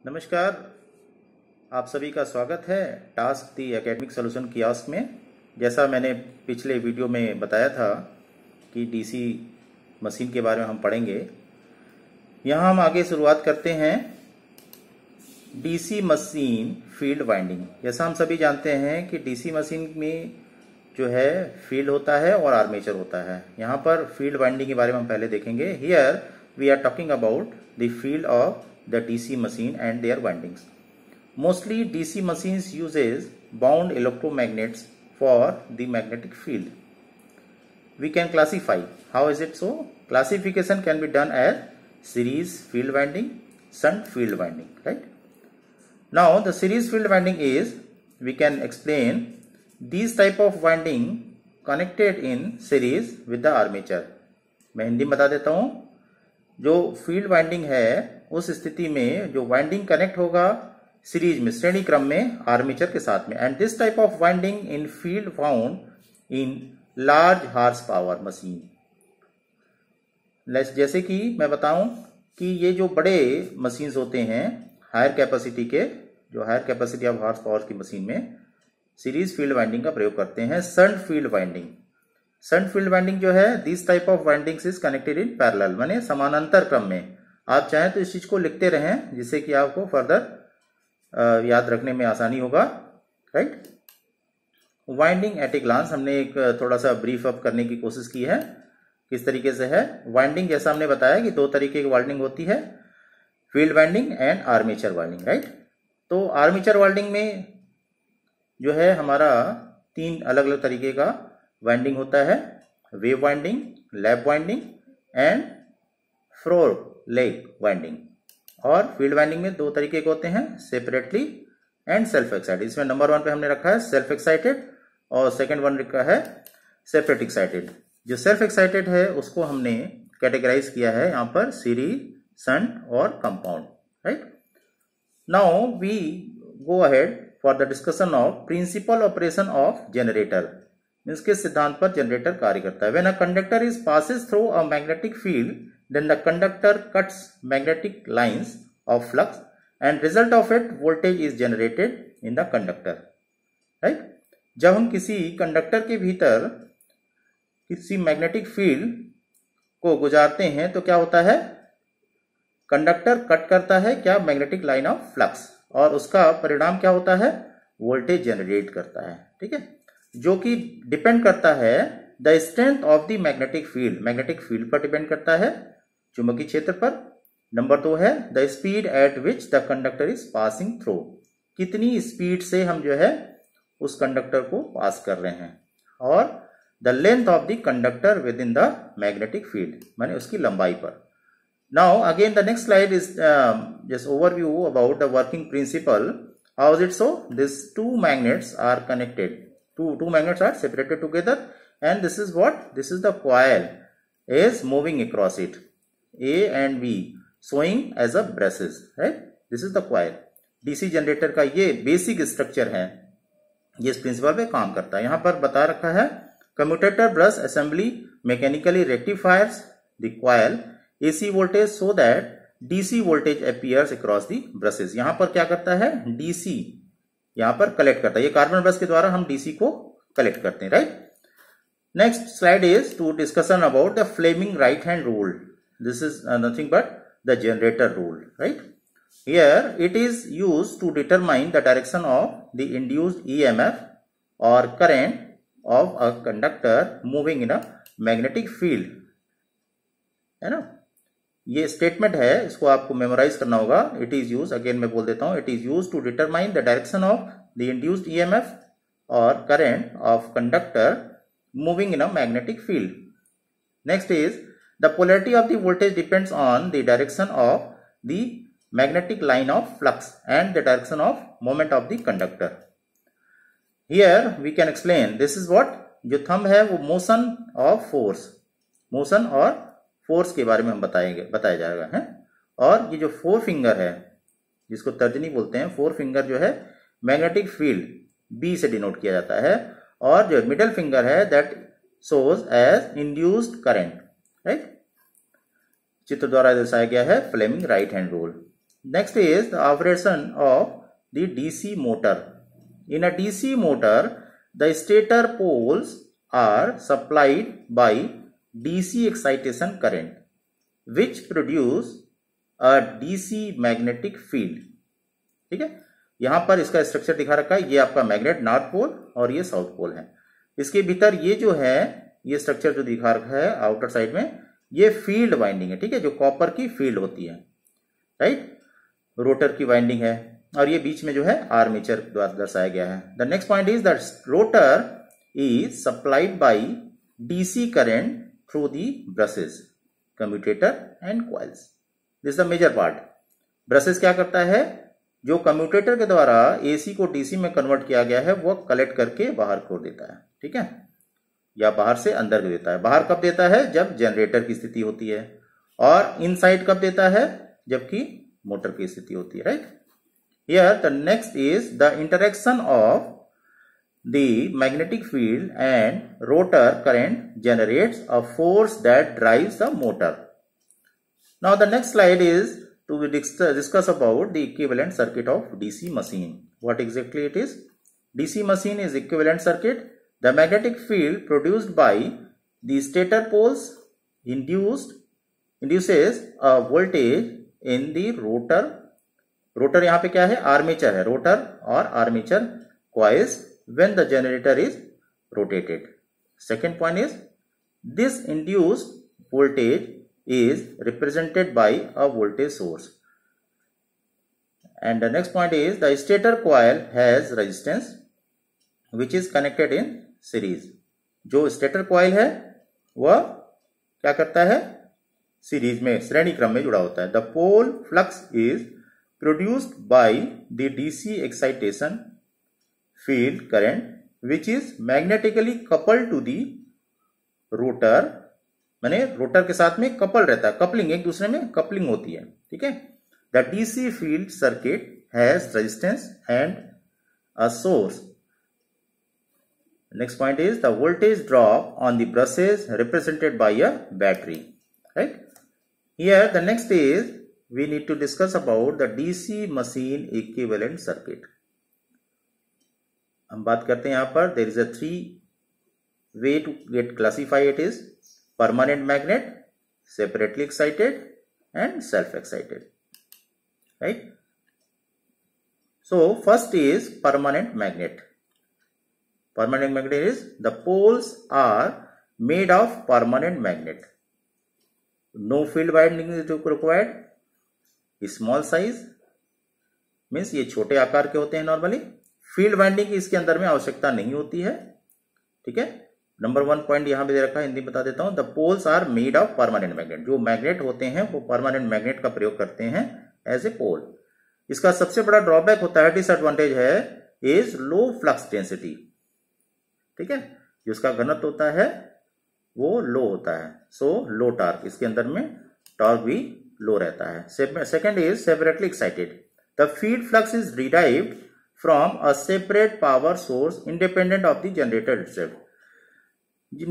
नमस्कार, आप सभी का स्वागत है टास्क दी एकेडमिक सॉल्यूशन कियास्क में। जैसा मैंने पिछले वीडियो में बताया था कि डीसी मशीन के बारे में हम पढ़ेंगे। यहाँ हम आगे शुरुआत करते हैं डीसी मशीन फील्ड वाइंडिंग। जैसा हम सभी जानते हैं कि डीसी मशीन में जो है फील्ड होता है और आर्मेचर होता है। यहाँ पर फील्ड वाइंडिंग के बारे में हम पहले देखेंगे। Here we are talking about the field of the DC machine and their windings. Mostly DC machines uses bound electromagnets for the magnetic field. We can classify. How is it so? Classification can be done as series field winding, shunt field winding, right? Now the series field winding is, we can explain these type of winding connected in series with the armature. मैं हिंदी में बता देता हूँ। जो field winding है उस स्थिति में जो वाइंडिंग कनेक्ट होगा सीरीज में, श्रेणी क्रम में आर्मेचर के साथ में। And this type of winding in field found in large horse power machine. जैसे कि मैं बताऊं कि ये जो बड़े मशीन्स होते हैं हायर कैपेसिटी के, जो higher capacity of horse power की मशीन में सीरीज फील्ड वाइंडिंग का प्रयोग करते हैं। Shunt field winding, shunt field winding जो है this type of windings is connected in parallel, माने समानांतर क्रम में। आप चाहें तो इस चीज को लिखते रहें जिससे कि आपको फर्दर याद रखने में आसानी होगा, right. Winding at a glance, हमने एक थोड़ा सा ब्रीफ अप करने की कोशिश की है किस तरीके से है वाइंडिंग। जैसा हमने बताया कि दो तरीके की वाइंडिंग होती है, field winding and armature winding, right. तो आर्मेचर वाइंडिंग में जो है हमारा तीन अलग अलग तरीके का वाइंडिंग होता है, wave winding, lap winding and floor leg winding. और फील्ड वाइंडिंग में दो तरीके के होते हैं, सेपरेटली एंड सेल्फ एक्साइटेड। इसमें नंबर 1 पे हमने रखा है सेल्फ एक्साइटेड और सेकंड वन रखा है सेपरेट एक्साइटेड। जो सेल्फ एक्साइटेड है उसको हमने कैटेगराइज किया है यहाँ पर सीरीज, शंट और compound, right. Now we go ahead for the discussion of principle operation of generator. इसके सिद्धांत पर जनरेटर कार्य करता है। When a conductor is passes through a magnetic field, then the conductor cuts magnetic lines of flux and result of it voltage is generated in the conductor, right? जब हम किसी conductor के भीतर किसी मैग्नेटिक फील्ड को गुजारते हैं तो क्या होता है, कंडक्टर कट करता है क्या, मैग्नेटिक लाइन ऑफ फ्लक्स, और उसका परिणाम क्या होता है, वोल्टेज जनरेट करता है, ठीक है, जो कि डिपेंड करता है the strength of the magnetic field, magnetic field पर डिपेंड करता है, चुंबकीय क्षेत्र पर। नंबर 2 है the speed at which the conductor is passing through, कितनी स्पीड से हम जो है उस कंडक्टर को पास कर रहे हैं, और the length of the conductor within the magnetic field, माने उसकी लंबाई पर। Now again the next slide is just overview about the working principle. How is it so, this two magnets are connected, two magnets are separated together, and this is what, this is the coil is moving across it, A and B showing as a brushes, right? This is the coil. DC generator का ये basic structure है, ये इस principal पे काम करता है। यहाँ पर बता रखा है commutator brush assembly mechanically rectifiers the coil AC voltage so that DC voltage appears across the brushes. यहाँ पर क्या करता है, DC यहाँ पर कलेक्ट करता है, ये कार्बन ब्रश के द्वारा हम DC को कलेक्ट करते हैं, right. Next slide is to discussion about the Fleming right hand rule. This is nothing but the generator rule, right. Here it is used to determine the direction of the induced EMF और current of a conductor moving in a magnetic field, है ना। ये statement है, इसको आपको memorise करना होगा। It is use, again मैं बोल देता हूं, it is use to determine the direction of the induced EMF और current of conductor moving in a magnetic field. Next is the polarity of the voltage depends on the direction of the magnetic line of flux and the direction of moment of the conductor. Here we can explain, this is what, जो thumb है वो motion of force, motion और force के बारे में हम बताया जाएगा, है। और ये जो 4 फिंगर है जिसको तर्जनी बोलते हैं, 4 फिंगर जो है मैग्नेटिक फील्ड B से डिनोट किया जाता है, और जो मिडिल फिंगर है that shows as induced current, right. चित्र द्वारा दर्शाया गया है Fleming right hand rule. Next is the operation of the DC motor. In a DC motor, the stator poles are supplied by DC excitation current, which produce a DC magnetic field. ठीक है, यहां पर इसका structure दिखा रखा है, ये आपका मैग्नेट नॉर्थ पोल और ये साउथ पोल है। इसके भीतर ये जो है, ये स्ट्रक्चर जो दिखा रखा है आउटर साइड में, ये फील्ड वाइंडिंग है। ठीक है, जो कॉपर की फील्ड होती है, राइट, रोटर की वाइंडिंग है, और ये बीच में जो है आर्मेचर द्वारा दर्शाया गया है। The next point is that rotor is supplied by DC current through the brushes, commutator and coils. This the major part. Brushes क्या करता है, जो कम्यूटेटर के द्वारा एसी को डीसी में कन्वर्ट किया गया है वो कलेक्ट करके बाहर खोल देता है। ठीक है, या बाहर से अंदर देता है। बाहर कब देता है, जब जनरेटर की स्थिति होती है, और इनसाइड कब देता है, जबकि मोटर की स्थिति होती है, right. Here the next is the interaction of the magnetic field and rotor current generates a force that drives the motor. Now the next slide is to discuss about the equivalent circuit of DC machine. What exactly it is? DC machine is equivalent circuit. The magnetic field produced by the stator poles induces a voltage in the rotor. Rotor यहाँ पे क्या है, armature है, rotor और armature coils when the generator is rotated. Second point is this induced voltage is represented by a voltage source. And the next point is the stator coil has resistance which is connected in series. जो stator coil है वह क्या करता है, series में, श्रेणी क्रम में जुड़ा होता है। The pole flux is produced by the DC excitation field current which is magnetically coupled to the rotor, माने रोटर के साथ में कपल रहता है, कपलिंग, एक दूसरे में कपलिंग होती है। ठीक है, the DC field circuit has resistance and a source. Next point is the voltage drop on the brushes represented by a battery, right. Here the next is we need to discuss about the DC machine equivalent circuit. हम बात करते हैं यहां पर, there is a 3 way to get classify it is permanent magnet, separately excited and self-excited, right? So first is permanent magnet. Permanent magnet is the poles are made of permanent magnet. No field winding is required. Small size means ये छोटे आकार के होते हैं normally. Field winding की इसके अंदर में आवश्यकता नहीं होती है। ठीक है, नंबर 1 पॉइंट यहां पे दे रखा है, हिंदी बता देता हूं। The poles are made of permanent magnet. जो मैग्नेट होते हैं वो परमानेंट मैग्नेट का प्रयोग करते हैं एज ए पोल। इसका सबसे बड़ा ड्रॉबैक होता है, डिसएडवांटेज है, इज लो फ्लक्स डेंसिटी। ठीक है, जो इसका घनत्व होता है वो लो होता है, सो लो टॉर्क, इसके अंदर में टॉर्क भी लो रहता है। Second is separately excited. The field flux is derived from a separate power source independent of the generator itself.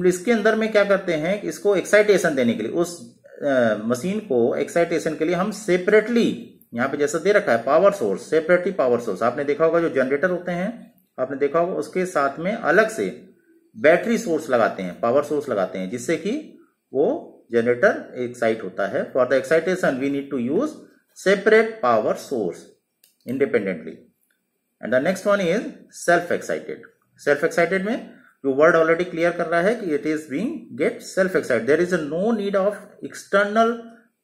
इसके अंदर में क्या करते हैं, इसको एक्साइटेशन देने के लिए, उस मशीन को एक्साइटेशन के लिए हम सेपरेटली, यहां पे जैसा दे रखा है power source, separately power source, आपने देखा होगा जो जनरेटर होते हैं, आपने देखा होगा उसके साथ में अलग से बैटरी सोर्स लगाते हैं, पावर सोर्स लगाते हैं, जिससे कि वो जनरेटर एक्साइट होता है। For the excitation we need to use separate power source independently. And the next one is self excited. Self excited में जो वर्ड ऑलरेडी क्लियर कर रहा है कि it is being get self excited, there is no need of external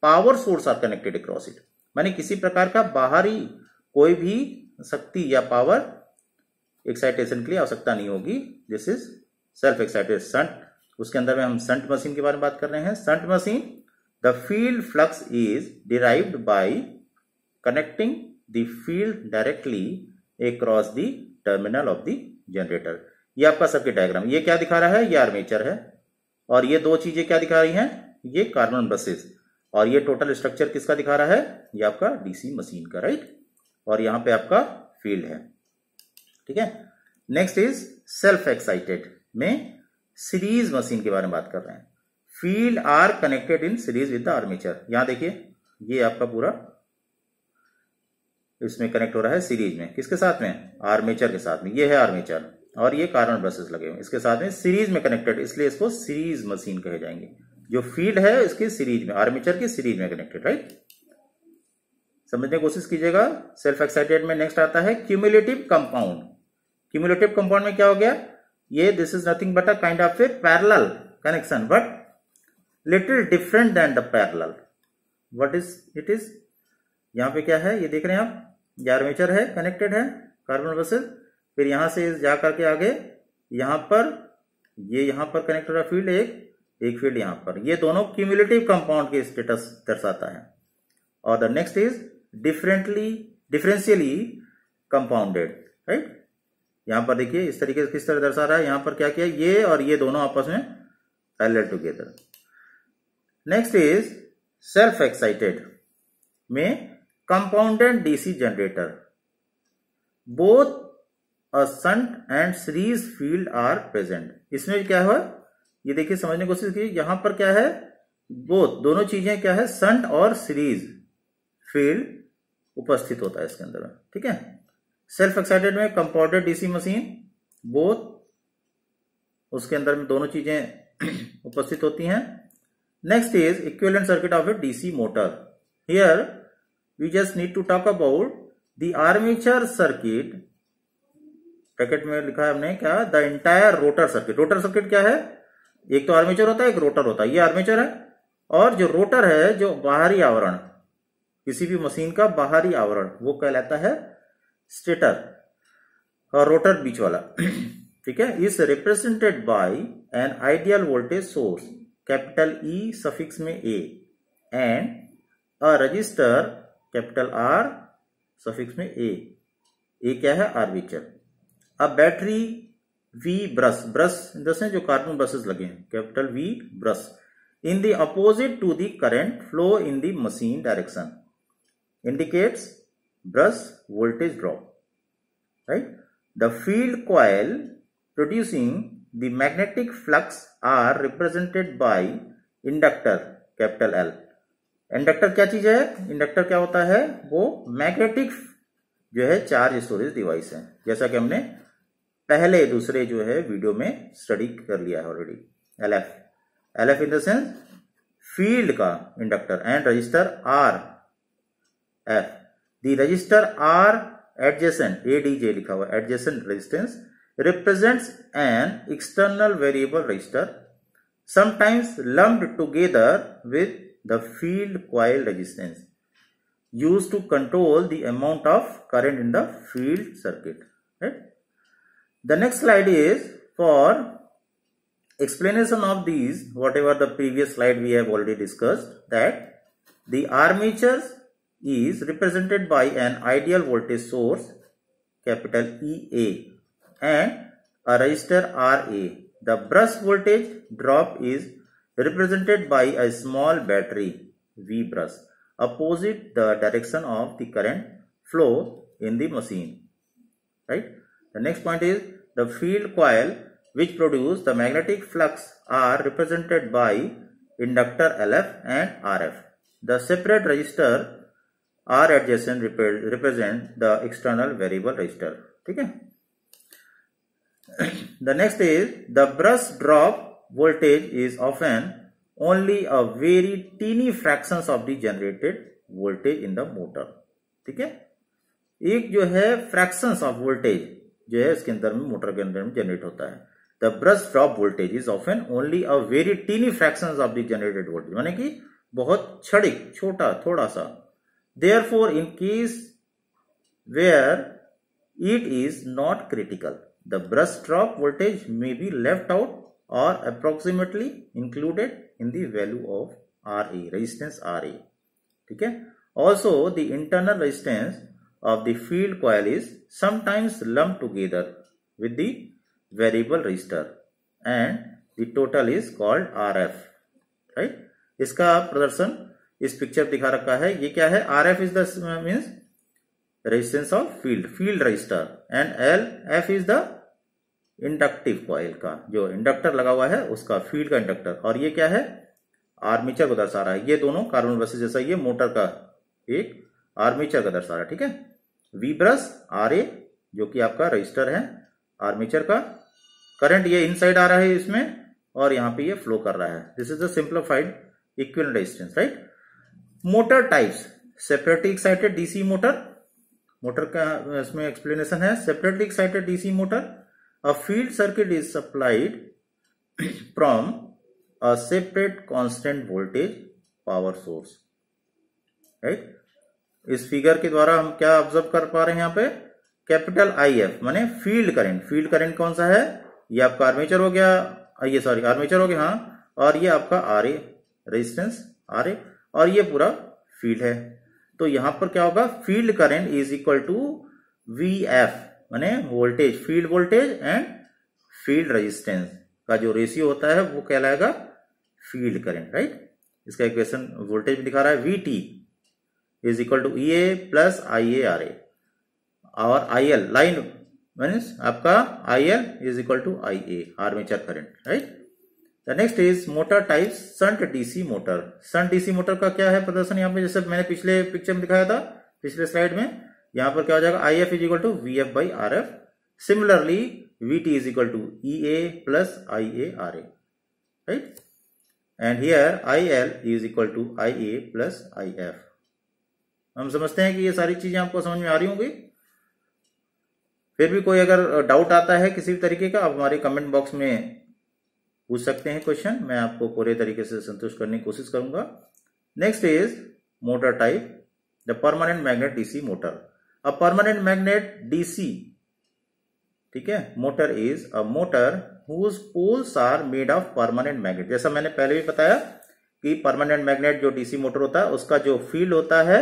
power source are connected across it. माने किसी प्रकार का बाहरी कोई भी शक्ति या पावर एक्साइटेशन के लिए आवश्यकता नहीं होगी। This is self excited. Shunt, उसके अंदर में हम शंट मशीन के बारे में बात कर रहे हैं। Shunt machine, the field flux is derived bye connecting the field directly across the terminal of the generator. ये आपका सर्किट डायग्राम, ये क्या दिखा रहा है, ये आर्मेचर है, और ये दो चीजें क्या दिखा रही हैं, ये कार्बन ब्रशेस, और ये टोटल स्ट्रक्चर किसका दिखा रहा है, ये आपका डीसी मशीन का, राइट। और यहां पे आपका फील्ड है। ठीक है, नेक्स्ट इज सेल्फ एक्साइटेड में सीरीज मशीन के बारे में बात कर रहे हैं। Field are connected in series with the armature. यहां देखिए, ये आपका पूरा इसमें कनेक्ट हो रहा है सीरीज में, किसके साथ में, आर्मेचर के साथ में। ये है आर्मेचर और ये कार्बन ब्रशेस लगे हुए इसके साथ में सीरीज में कनेक्टेड, इसलिए इसको सीरीज मशीन कहे जाएंगे। जो फील्ड है इसकी सीरीज में, आर्मेचर की सीरीज में कनेक्टेड, राइट। समझने की कोशिश कीजिएगा। सेल्फ एक्साइटेड में नेक्स्ट आता है क्यूमुलेटिव कंपाउंड। क्यूमुलेटिव कंपाउंड में क्या हो गया, ये this is nothing but a kind of a parallel connection but little different than the parallel. What is it is, यहां पे क्या है ये देख रहे हैं आप, ये आर्मेचर है, कनेक्टेड है कार्बन ब्रशेस, फिर यहां से जा करके आगे यहां पर ये यहां पर कनेक्ट हो रहा फील्ड, एक फील्ड यहां पर, ये दोनों क्यूमुलेटिव कंपाउंड के स्टेटस दर्शाता है। और the next is differentially compounded, right. यहां पर देखिए इस तरीके से किस तरह दर्शा रहा है, यहां पर क्या किया, ये और ये दोनों आपस में parallel together. Next is self excited में compounded DC generator, both a shunt and series field are present. इसमें क्या हुआ, ये देखिए समझने की कोशिश कीजिए, यहां पर क्या है, बोथ दोनों चीजें क्या है, शंट और सीरीज फील्ड उपस्थित होता है इसके अंदर, ठीक है। सेल्फ एक्साइटेड में कंपाउंडेड डीसी मशीन, बोथ उसके अंदर में दोनों चीजें उपस्थित होती हैं। Next is equivalent circuit of a DC motor. Here we just need to talk about the armature circuit, bracket में लिखा है हमने क्या, the entire rotor circuit. Rotor circuit क्या है, एक तो आर्मेचर होता है, एक रोटर होता है, ये आर्मेचर है, और जो रोटर है, जो बाहरी आवरण, किसी भी मशीन का बाहरी आवरण, वो कहलाता है स्टेटर, और रोटर बीच वाला, ठीक है। Is represented by an ideal voltage source, capital E suffix में A, and a resistor, capital R suffix में ए क्या है, आर्मेचर। अब battery V brush, brush in the sense जो कार्बन ब्रशेस लगे हैं, capital V brush, in the opposite to the current flow in the machine direction, indicates brush voltage drop, right. The field coil producing the magnetic flux are represented by inductor, capital L. Inductor क्या चीज है, inductor क्या होता है, वो magnetic जो है charge storage device है, जैसा कि हमने पहले दूसरे जो है वीडियो में स्टडी कर लिया है already. LF in the sense field का inductor, and resistor R F. The resistor R adjacent, ADJ लिखा हुआ, adjacent resistance represents an external variable resistor, sometimes lumped together with the field coil resistance, used to control the amount of current in the field circuit, right. The next slide is for explanation of these, whatever the previous slide we have already discussed, that the armature is represented by an ideal voltage source, capital EA, and a resistor RA. The brush voltage drop is represented by a small battery V brush, opposite the direction of the current flow in the machine, right. The next point is the field coil which produce the magnetic flux are represented by inductor LF and RF. The separate resistor R adjacent represent the external variable resistor, ठीक है। The next is the brush drop voltage is often only a very teeny fractions of the generated voltage in the motor, ठीक है। एक जो है fractions of voltage जो है इसके अंदर में, मोटर के अंदर में जनरेट होता है। The brush drop voltage is often only a very teeny fractions of the generated voltage, माने कि बहुत क्षणिक, छोटा, थोड़ा सा। Therefore, in case where it is not critical, the brush drop voltage may be left out or approximately included in the value of RA, resistance RA, ठीक है। Also, the internal resistance of the field coil is sometimes lumped together with the variable resistor and the total is called RF, right. इसका प्रदर्शन इस picture दिखा रखा है, ये क्या है, RF is the means resistance of field resistor, and LF is the inductive coil का, जो इंडक्टर लगा हुआ है उसका, फील्ड का इंडक्टर, और ये क्या है, आर्मेचर को दर्शा रहा है। ये दोनों कार्बन ब्रशेस जैसा, ये मोटर का एक आर्मेचर का दर्शा रहा है, ठीक है। वी ब्रश, आर ए जो कि आपका रजिस्टर है आर्मेचर का, करंट ये इनसाइड आ रहा है इसमें और यहाँ पे ये फ्लो कर रहा है। This is the simplified equivalent resistance, right. Motor types, separately excited DC motor, motor का इसमें एक्सप्लेनेशन है। Separately excited DC motor, a field circuit is supplied from a separate constant voltage power source, right. इस figure के द्वारा हम क्या observe कर पा रहे हैं यहाँ पे, कैपिटल आई एफ माने फील्ड करंट। फील्ड करंट कौन सा है, ये आपका आर्मेचर हो गया, ये सॉरी आर्मेचर हो गया, हाँ, और ये आपका R A resistance R A, और ये पूरा फील्ड है। तो यहां पर क्या होगा, field current is equal to V F माने voltage, field voltage and field resistance का जो रेशियो होता है वो कहलाएगा फील्ड करंट, राइट। इसका इक्वेशन वोल्टेज दिखा रहा है, V T is equal to E A plus I A R A, और आई एल लाइन मीन्स आपका I L is equal to I A armature current, right. The next is motor type shunt DC motor. Shunt DC motor का क्या है प्रदर्शन यहाँ पे, जैसे मैंने पिछले पिक्चर में दिखाया था, पिछले स्लाइड में, यहाँ पर क्या हो जाएगा, I F is equal to V F by R F. Similarly V T is equal to E A plus I A R A, right. And here I L is equal to I A plus I F. हम समझते हैं कि ये सारी चीजें आपको समझ में आ रही होंगी। फिर भी कोई अगर डाउट आता है किसी भी तरीके का, आप हमारे कमेंट बॉक्स में पूछ सकते हैं क्वेश्चन, मैं आपको पूरे तरीके से संतुष्ट करने की कोशिश करूंगा। Next is motor type, the permanent magnet DC motor. A permanent magnet DC, ठीक है, motor is a motor whose poles are made of permanent magnet. जैसा मैंने पहले भी बताया कि परमानेंट मैग्नेट जो डीसी मोटर होता है उसका जो फील्ड होता है,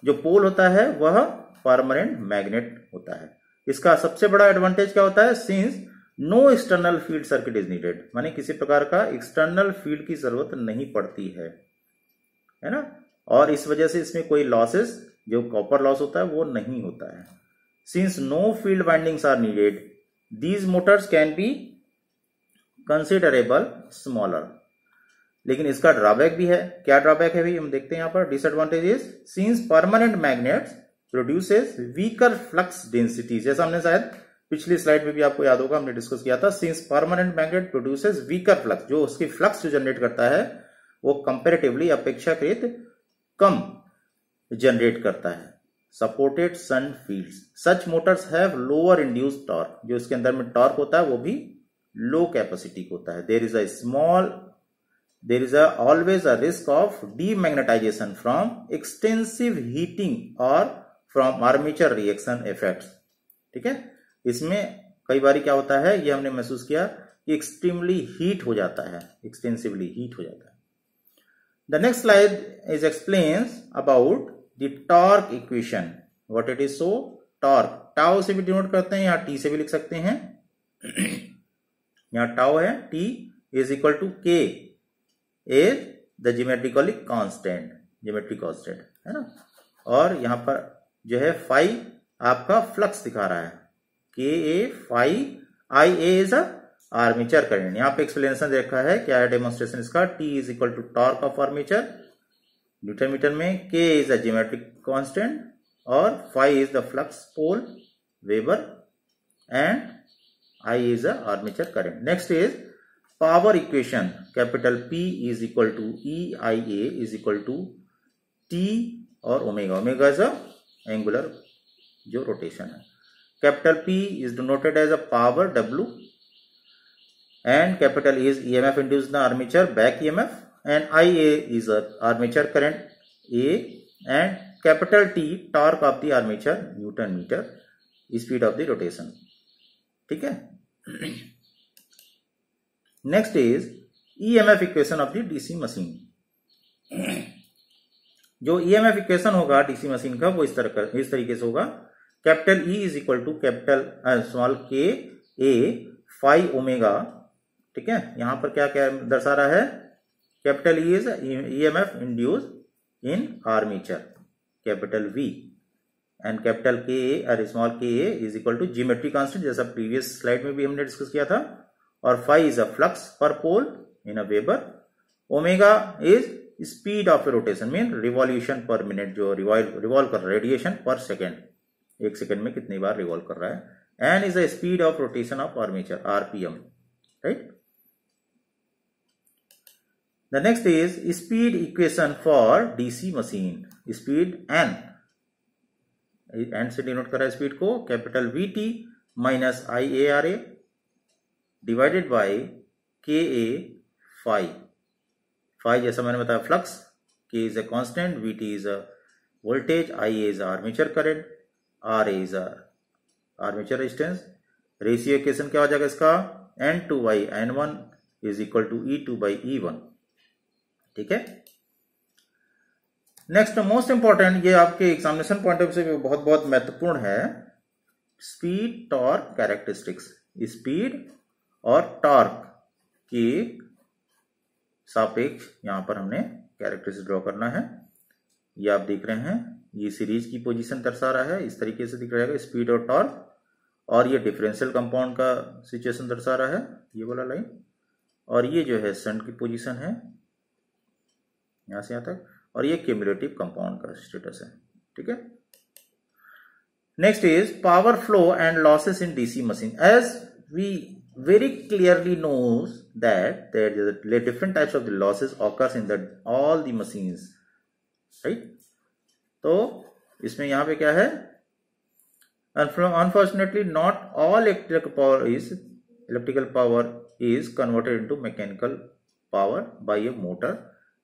जो पोल होता है, वह परमानेंट मैग्नेट होता है। इसका सबसे बड़ा एडवांटेज क्या होता है, since no external field circuit is needed, माने किसी प्रकार का एक्सटर्नल फील्ड की जरूरत नहीं पड़ती है ना, और इस वजह से इसमें कोई लॉसेस, जो कॉपर लॉस होता है वो नहीं होता है। Since no field windings are needed, these motors can be considerable smaller. लेकिन इसका ड्रॉबैक भी है। क्या ड्रॉबैक है भी हम देखते हैं यहाँ पर। Disadvantage is since permanent magnets produces weaker flux density, जैसा हमने शायद पिछली स्लाइड में भी आपको याद होगा हमने डिस्कस किया था। Since permanent magnet produces weaker flux, जो उसकी फ्लक्स जो जनरेट करता है वो कंपैरेटिवली अपेक्षाकृत कम जनरेट करता है। Supported shunt fields, such Motors have lower induced torque, जो इसके अंदर में टॉर्क होता है वो भी लो कैपेसिटी का होता है। There is always a risk of demagnetization from extensive heating और फ्रॉम आर्मेचर रिएक्शन इफेक्ट्स, ठीक है। इसमें कई बार क्या होता है, ये हमने महसूस किया कि एक्सट्रीमली हीट हो जाता है, एक्सटेंसिवली हीट हो जाता है। The next slide is explains about the torque equation, what it is. So torque tau से भी डिनोट करते हैं, यहाँ टी से भी लिख सकते हैं। यहाँ टाउ है, टी इज इक्वल टू के is the geometrically constant, geometric constant है ना, और यहां पर जो है फाई आपका फ्लक्स दिखा रहा है, K A phi, I A is armature current. यहाँ पे एक्सप्लेनेशन दे रखा है, क्या है डेमोन्स्ट्रेशन इसका, T is equal to torque of armature newton metre में, K is the geometric constant और phi is the flux pole weber and I is armature current. Next is power equation, capital P is equal to E I A is equal to T और omega, omega is a angular जो rotation है। Capital P is denoted as a power W and capital E is EMF induced in the armature back EMF and IA is a armature current A and capital T torque of the armature Newton meter, speed of the rotation, ठीक है। Next is EMF equation of the DC machine. जो EMF equation होगा DC machine का वो इस तरीके से होगा, capital E is equal to capital small K A phi omega, ठीक है। यहां पर क्या क्या दर्शा रहा है, capital E is EMF induced in armature, capital V and capital K A और small K A is equal to geometric constant, जैसा प्रीवियस स्लाइड में भी हमने डिस्कस किया था, और phi is a flux per pole in a weber, omega is speed of rotation mean revolution per minute, जो revolve कर रेडिएशन पर सेकेंड 1 सेकंड में कितनी बार रिवॉल्व कर रहा है। N is the speed of rotation of armature, RPM, right. The next is speed equation for DC machine. Speed N, N से denote कर रहा है स्पीड को, capital VT minus I A R A divided by के A phi. Phi जैसा मैंने बताया flux, K is a constant, VT is a voltage, I A is armature current, R A is armature resistance. Ratio equation क्या हो जाएगा इसका, N2/N1 is equal to E2/E1, ठीक है। नेक्स्ट मोस्ट इंपॉर्टेंट, ये आपके एग्जामिनेशन पॉइंट ऑफ व्यू से बहुत बहुत महत्वपूर्ण है, स्पीड टॉर्क कैरेक्टरिस्टिक्स। स्पीड और टॉर्क की सापेक्ष यहां पर हमने कैरेक्टरिस्टिक्स ड्रॉ करना है। ये आप देख रहे हैं, ये सीरीज की पोजीशन दर्शा रहा है, इस तरीके से दिख रहेगा स्पीड और टॉर्क, और ये डिफरेंशियल कंपाउंड का सिचुएशन दर्शा रहा है, ये वाला लाइन, और ये जो है शंट की पोजीशन है यहां से यहां तक, और ये क्यूमुलेटिव कंपाउंड का स्टेटस है, ठीक है। Next is power flow and losses in DC machine. As we very clearly knows that there is a different types of the losses occurs in the all the machines, right? तो इसमें यहाँ पे क्या है, unfortunately not all electrical power is converted into mechanical power by a motor,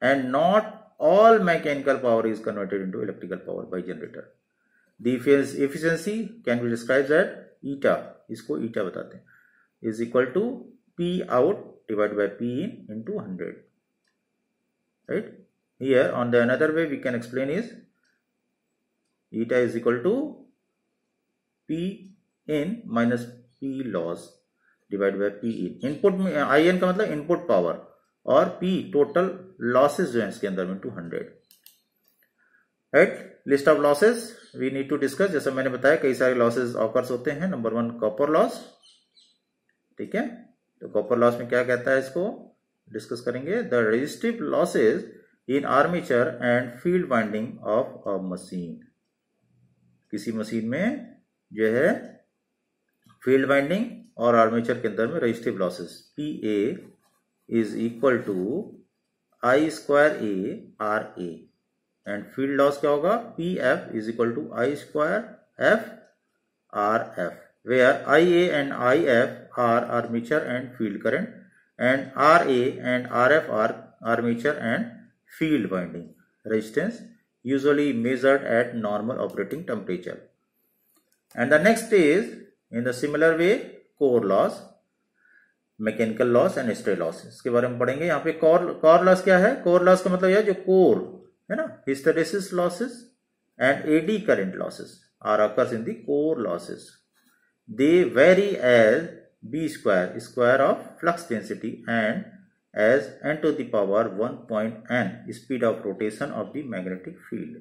and not all mechanical power is converted into electrical power by generator. The efficiency can be described as eta, इसको eta बताते हैं, is equal to P out divided by P in into 100, right? Here on the another way we can explain is eta is equal to P in minus P loss divided by P in। Input में IN का मतलब input power, और P total losses जो है इसके अंदर में into 100, right. List of losses we need to discuss. जैसे मैंने बताया कई सारे लॉसेस ऑकर्स होते हैं। नंबर 1 कॉपर लॉस, ठीक है। तो कॉपर लॉस में क्या कहता है, इसको डिस्कस करेंगे। The resistive losses in armature and field winding of a machine. किसी मशीन में जो है फील्ड वाइंडिंग और आर्मेचर के अंदर में resistive losses PA is equal to I2A RA, and field loss क्या होगा, PF is equal to I2F RF, where IA and IF are armature and field current, and RA and RF are armature and field winding resistance, usually measured at normal operating temperature. And the next is in the similar way core loss, mechanical loss and stray loss, इसके बारे में पढ़ेंगे। यहाँ पे core loss क्या है, core loss का मतलब यह जो core है ना, hysteresis losses and AD current losses are occurs in the core losses. They vary as B square, square of flux density, and as n to the power 1.n speed of rotation of the magnetic field,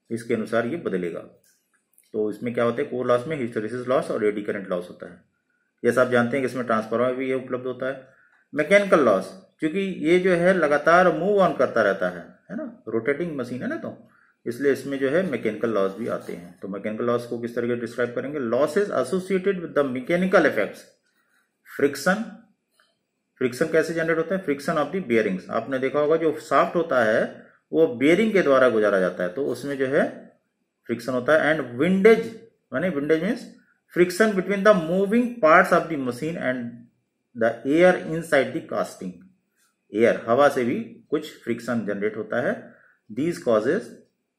इसके अनुसार ये बदलेगा। तो इसमें क्या होता है, core loss में हिस्टेरेसिस लॉस और एडी करंट लॉस होता है। जैसा आप जानते हैं कि इसमें ट्रांसफार्मर भी ये उपलब्ध होता है। मैकेनिकल लॉस, क्योंकि ये जो है लगातार मूव ऑन करता रहता है ना, रोटेटिंग मशीन है ना, तो इसलिए इसमें जो है मैकेनिकल लॉस भी आते हैं। तो मैकेनिकल लॉस को किस तरीके से डिस्क्राइब करेंगे, losses associated with the mechanical effects. Friction, friction कैसे जनरेट होता है, फ्रिक्शन ऑफ द बियरिंग्स। आपने देखा होगा जो शाफ्ट होता है वो बियरिंग के द्वारा गुजारा जाता है, तो उसमें जो है फ्रिक्शन होता है। एंड विंडेज, माने windage means friction between the moving parts of the machine and the air inside the casting. Air, हवा से भी कुछ फ्रिक्शन जनरेट होता है। These causes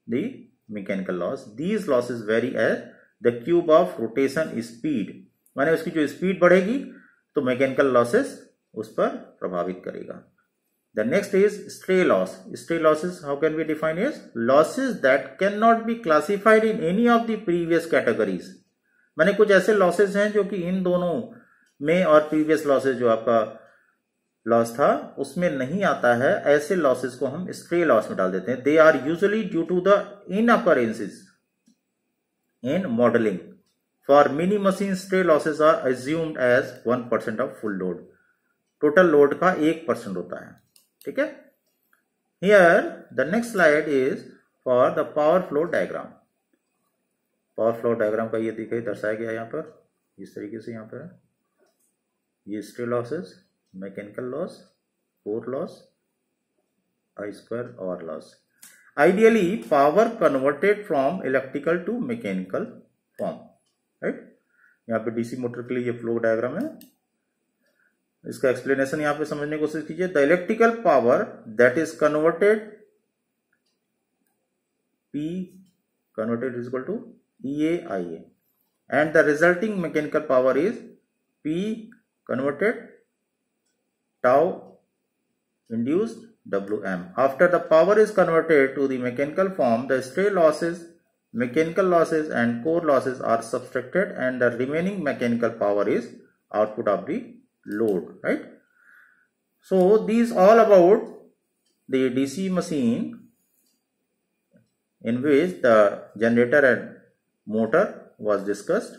the mechanical loss. These losses vary as the cube of rotation speed, माने उसकी जो speed बढ़ेगी तो मैकेनिकल लॉसेस उस पर प्रभावित करेगा। The next is stray loss. Stray losses, how can we define as losses that cannot be classified in any of the previous categories. माने कुछ ऐसे losses हैं जो कि इन दोनों में और previous losses जो आपका लॉस था उसमें नहीं आता है, ऐसे losses को हम stray loss में डाल देते हैं। They are usually due to the inoccurrences in modeling. For mini machines, stray losses are assumed as 1% of full load. Total load का 1% होता है, ठीक है। Here the next slide is for the power flow diagram. Power flow diagram का ये दिखाई दर्शाया गया यहाँ पर इस तरीके से। यहाँ पर है ये stray losses, mechanical loss, core loss, I square R loss. Ideally power converted from electrical to mechanical form, right. यहाँ पे डीसी मोटर के लिए ये फ्लो डायग्राम है, इसका एक्सप्लेनेशन यहाँ पे समझने की कोशिश कीजिए। The electrical power that is converted P converted is equal to EA/IA and the resulting mechanical power is P converted tau induced Wm. After the power is converted to the mechanical form, the stray losses, mechanical losses and core losses are subtracted and the remaining mechanical power is output of the load, right. So these all about the DC machine in which the generator and motor was discussed.